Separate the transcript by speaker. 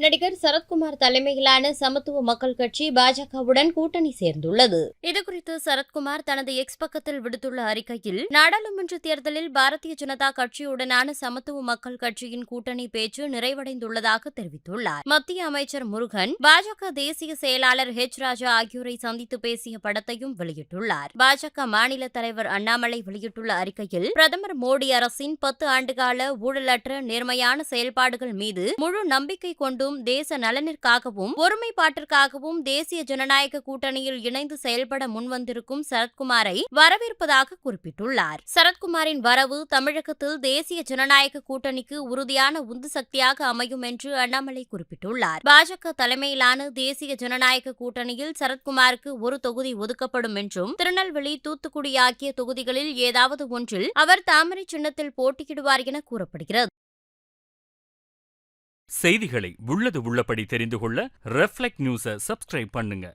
Speaker 1: நடிகர் சரத்குமார் தலைமையிலான சமத்துவ மக்கள் கட்சி பாஜகவுடன் கூட்டணி சேர்ந்துள்ளது. இதுகுறித்து சரத்குமார் தனது எக்ஸ் பக்கத்தில் விடுத்துள்ள அறிக்கையில், நாடாளுமன்ற தேர்தலில் பாரதிய ஜனதா கட்சியுடனான சமத்துவ மக்கள் கட்சியின் கூட்டணி பேச்சு நிறைவடைந்துள்ளதாக தெரிவித்துள்ளார். மத்திய அமைச்சர் முருகன், பாஜக தேசிய செயலாளர் ஹெச். ராஜா ஆகியோரை சந்தித்து பேசிய படத்தையும் வெளியிட்டுள்ளார். பாஜக மாநில தலைவர் அண்ணாமலை வெளியிட்டுள்ள அறிக்கையில், பிரதமர் மோடி அரசின் 10 ஆண்டுகால ஊழலற்ற நேர்மையான செயல்பாடுகள் மீது முழு நம்பிக்கை கொண்டு தேச நலனிற்காகவும் ஒருமைப்பாட்டிற்காகவும் தேசிய ஜனநாயக கூட்டணியில் இணைந்து செயல்பட முன்வந்திருக்கும் சரத்குமாரை வரவேற்பதாக குறிப்பிட்டுள்ளார். சரத்குமாரின் வரவு தமிழகத்தில் தேசிய ஜனநாயக கூட்டணிக்கு உறுதியான உந்து சக்தியாக அமையும் என்று அண்ணாமலை குறிப்பிட்டுள்ளார். பாஜக தலைமையிலான தேசிய ஜனநாயக கூட்டணியில் சரத்குமாருக்கு ஒரு தொகுதி ஒதுக்கப்படும் என்றும், திருநெல்வேலி, தூத்துக்குடி ஆகிய தொகுதிகளில் ஏதாவது ஒன்றில் அவர் தாமரை சின்னத்தில் போட்டியிடுவார் என கூறப்படுகிறது.
Speaker 2: செய்திகளை உள்ளது உள்ளபடி தெரிந்து கொள்ள ரெஃப்ளெக்ட் நியூஸை சப்ஸ்கிரைப் பண்ணுங்க.